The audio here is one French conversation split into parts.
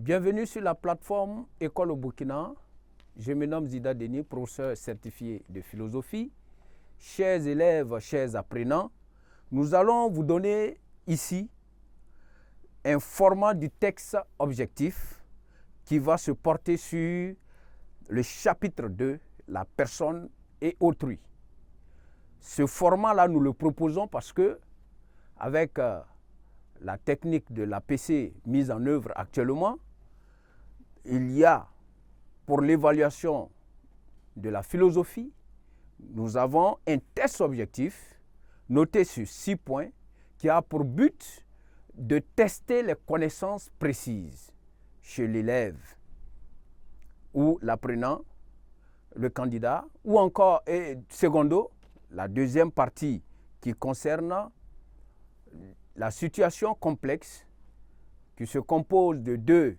Bienvenue sur la plateforme École au Burkina. Je me nomme Zida Denis, professeur certifié de philosophie. Chers élèves, chers apprenants, nous allons vous donner ici un format du texte objectif qui va se porter sur le chapitre 2, la personne et autrui. Ce format-là, nous le proposons parce que, avec la technique de l'APC mise en œuvre actuellement, il y a, pour l'évaluation de la philosophie, nous avons un test objectif noté sur 6 points qui a pour but de tester les connaissances précises chez l'élève ou l'apprenant, le candidat, ou encore, et secondo, la deuxième partie qui concerne la situation complexe qui se compose de deux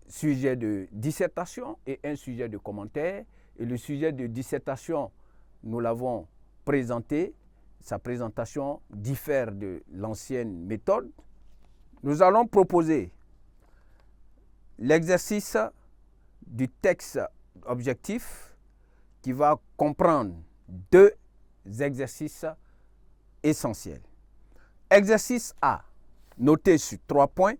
sujets de dissertation et un sujet de commentaire. Et le sujet de dissertation, nous l'avons présenté. Sa présentation diffère de l'ancienne méthode. Nous allons proposer l'exercice du texte objectif qui va comprendre 2 exercices essentiels. Exercice A, noté sur 3 points.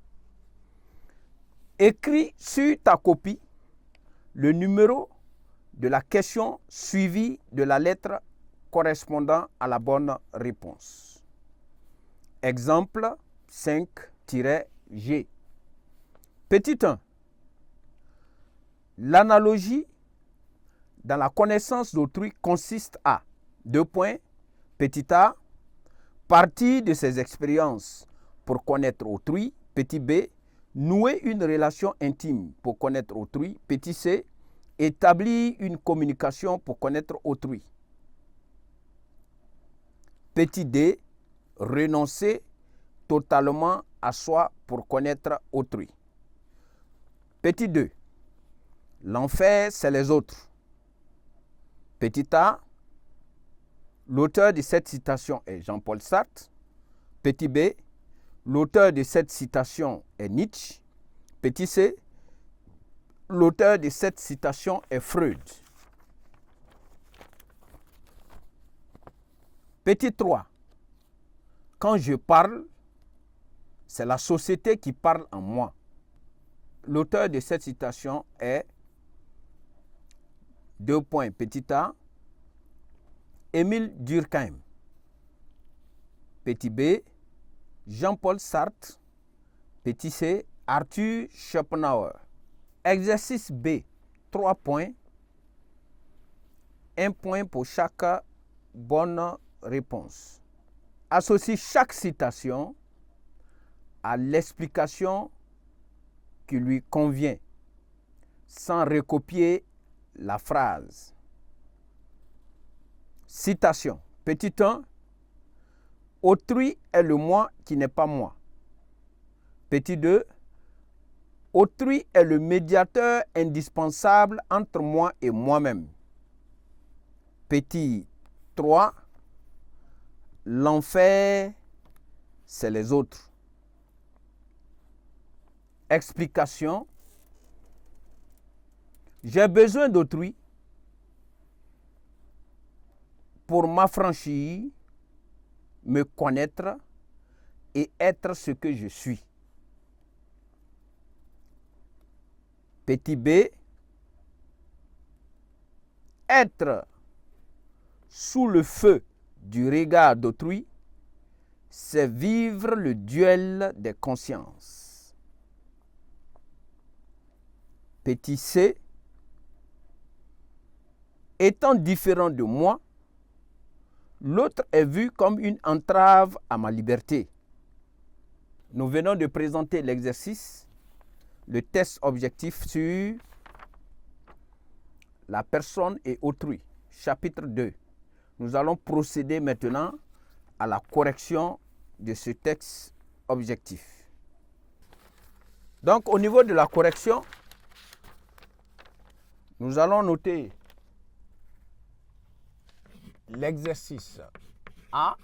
Écris sur ta copie le numéro de la question suivie de la lettre correspondant à la bonne réponse. Exemple 5-G. Petit 1. L'analogie dans la connaissance d'autrui consiste à 2 points. Petit a, partir de ses expériences pour connaître autrui. Petit b, nouer une relation intime pour connaître autrui. Petit c, établir une communication pour connaître autrui. Petit d, renoncer totalement à soi pour connaître autrui. Petit 2, l'enfer, c'est les autres. Petit a, l'auteur de cette citation est Jean-Paul Sartre. Petit b, l'auteur de cette citation est Nietzsche. Petit c, l'auteur de cette citation est Freud. Petit 3, quand je parle, c'est la société qui parle en moi. L'auteur de cette citation est 2 points. Petit a, Émile Durkheim. Petit b, Jean-Paul Sartre. Petit c, Arthur Schopenhauer. Exercice B, 3 points. 1 point pour chaque bonne réponse. Associe chaque citation à l'explication qui lui convient, sans recopier la phrase. Citation. Petit 1. Autrui est le moi qui n'est pas moi. Petit 2. Autrui est le médiateur indispensable entre moi et moi-même. Petit 3. L'enfer, c'est les autres. Explication. J'ai besoin d'autrui pour m'affranchir, me connaître et être ce que je suis. Petit b, être sous le feu du regard d'autrui, c'est vivre le duel des consciences. Petit c, étant différent de moi, l'autre est vu comme une entrave à ma liberté. Nous venons de présenter l'exercice, le test objectif sur la personne et autrui, chapitre 2. Nous allons procéder maintenant à la correction de ce texte objectif. Donc, au niveau de la correction, nous allons noter l'exercice A,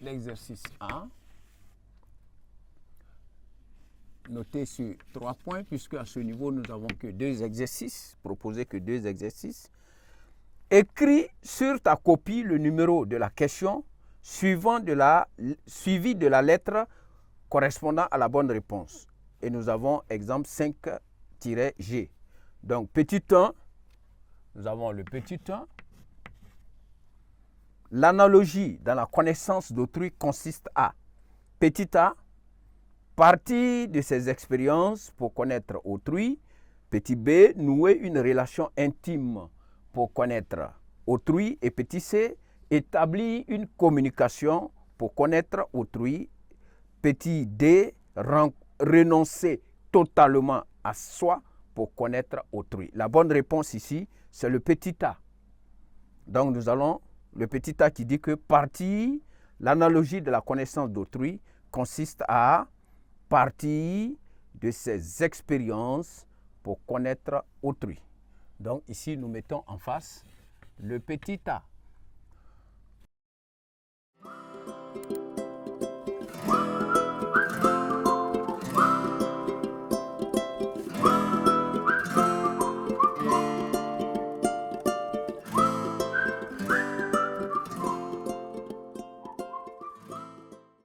l'exercice A. Notez sur 3 points, puisque à ce niveau, nous n'avons que 2 exercices, proposé que 2 exercices. Écris sur ta copie le numéro de la question suivi de la lettre correspondant à la bonne réponse. Et nous avons exemple 5-G. Donc, petit 1, nous avons le petit 1. L'analogie dans la connaissance d'autrui consiste à, petit a, partir de ses expériences pour connaître autrui. Petit b, nouer une relation intime pour connaître autrui. Et petit c, établir une communication pour connaître autrui. Petit d, renoncer totalement à soi pour connaître autrui. La bonne réponse ici, c'est le petit a. Donc nous allons, le petit a qui dit que partir, l'analogie de la connaissance d'autrui consiste à partir de ses expériences pour connaître autrui. Donc ici, nous mettons en face le petit a.